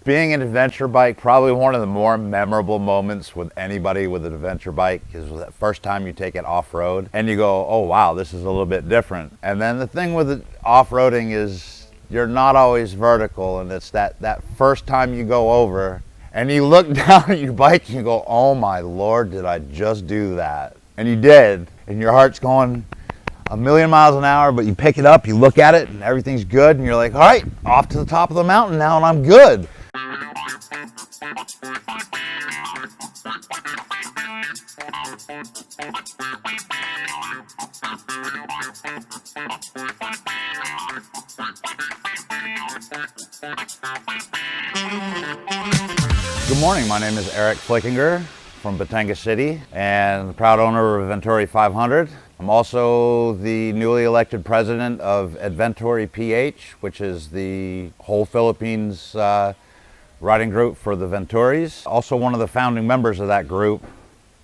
Being an adventure bike, probably one of the more memorable moments with anybody with an adventure bike is that first time you take it off-road and you go, oh wow, this is a little bit different. And then the thing with it, off-roading is you're not always vertical, and it's that first time you go over and you look down at your bike and you go, oh my Lord, did I just do that? And you did, and your heart's going a million miles an hour, but you pick it up, you look at it, and everything's good, and you're like, all right, off to the top of the mountain now, and I'm good. Good morning, my name is Erik Flickinger from Batanga City and the proud owner of Adventuri 500. I'm also the newly elected president of Adventuri PH, which is the whole Philippines riding group for the Venturis. Also one of the founding members of that group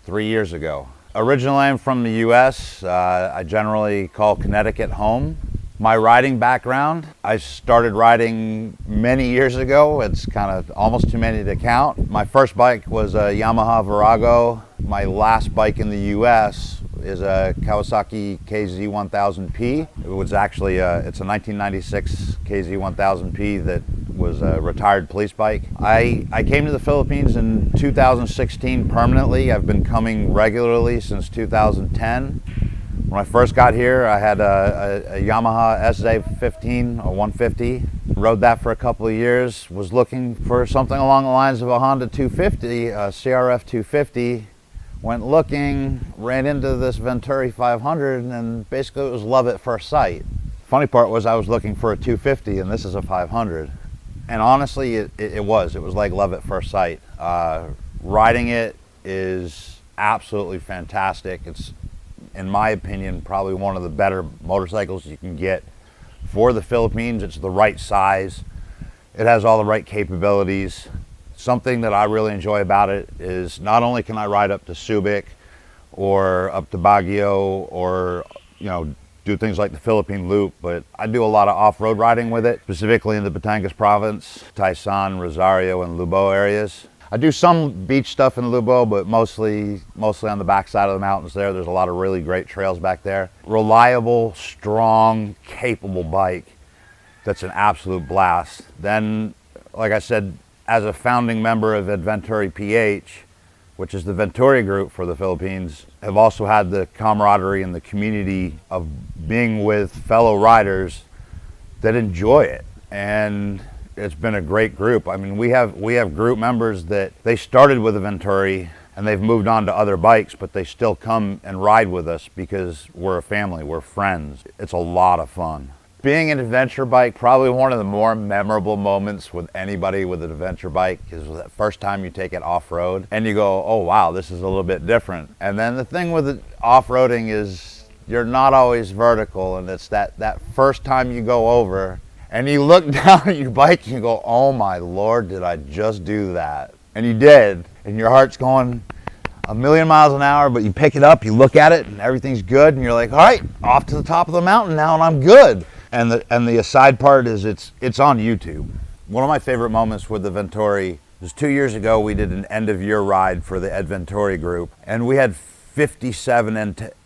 3 years ago. Originally I'm from the US. I generally call Connecticut home. My riding background, I started riding many years ago. It's kind of almost too many to count. My first bike was a Yamaha Virago. My last bike in the US is a Kawasaki KZ1000P. It was actually it's a 1996 KZ1000P that was a retired police bike. I came to the Philippines in 2016 permanently. I've been coming regularly since 2010. When I first got here, I had a Yamaha SA15, a 150. Rode that for a couple of years. Was looking for something along the lines of a Honda 250, a CRF 250. Went looking, ran into this Venturi 500, and basically it was love at first sight. Funny part was I was looking for a 250, and this is a 500. And honestly, it was like love at first sight. Riding it is absolutely fantastic. It's, in my opinion, probably one of the better motorcycles you can get for the Philippines. It's the right size. It has all the right capabilities. Something that I really enjoy about it is not only can I ride up to Subic or up to Baguio or, you know, do things like the Philippine Loop, but I do a lot of off-road riding with it, specifically in the Batangas province, Taysan, Rosario, and Lubao areas. I do some beach stuff in Lubao, but mostly on the backside of the mountains there. There's a lot of really great trails back there. Reliable, strong, capable bike that's an absolute blast. Then, like I said, as a founding member of Adventuri PH, which is the Venturi group for the Philippines, have also had the camaraderie and the community of being with fellow riders that enjoy it. And it's been a great group. I mean, we have group members that they started with a Venturi and they've moved on to other bikes, but they still come and ride with us because we're a family, we're friends. It's a lot of fun. Being an adventure bike, probably one of the more memorable moments with anybody with an adventure bike is that first time you take it off-road and you go, oh wow, this is a little bit different. And then the thing with it, off-roading is you're not always vertical, and it's that first time you go over and you look down at your bike and you go, oh my Lord, did I just do that? And you did, and your heart's going a million miles an hour, but you pick it up, you look at it, and everything's good, and you're like, all right, off to the top of the mountain now, and I'm good. And the aside part is it's on YouTube. One of my favorite moments with the Venturi was 2 years ago. We did an end-of-year ride for the Adventuri group, and we had 57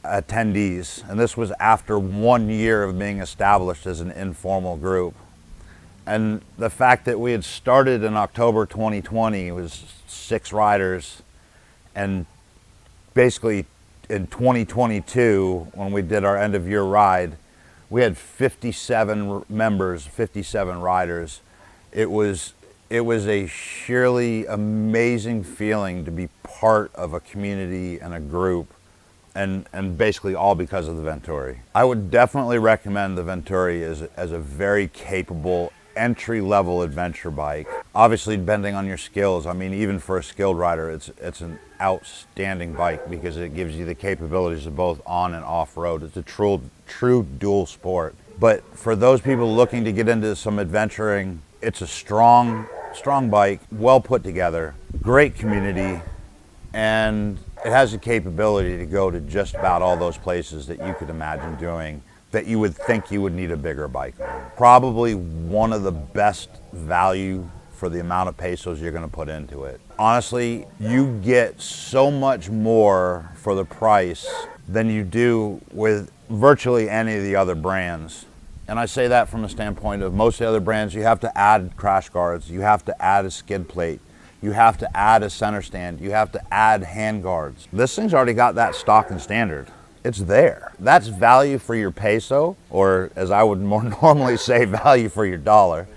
attendees, and this was after 1 year of being established as an informal group. And the fact that we had started in October 2020 was 6 riders, and basically in 2022, when we did our end-of-year ride, we had 57 members, 57 riders. It was a sheerly amazing feeling to be part of a community and a group, and basically all because of the Venturi. I would definitely recommend the Venturi as a very capable entry-level adventure bike. Obviously, depending on your skills, I mean, even for a skilled rider, it's an outstanding bike because it gives you the capabilities of both on and off-road. It's a true dual sport. But for those people looking to get into some adventuring, it's a strong bike, well put together, great community, and it has the capability to go to just about all those places that you could imagine doing that you would think you would need a bigger bike on. Probably one of the best value for the amount of pesos you're going to put into it. Honestly, you get so much more for the price than you do with virtually any of the other brands. And I say that from the standpoint of most of the other brands, you have to add crash guards, you have to add a skid plate, you have to add a center stand, you have to add hand guards. This thing's already got that stock and standard. It's there. That's value for your peso, or as I would more normally say, value for your dollar.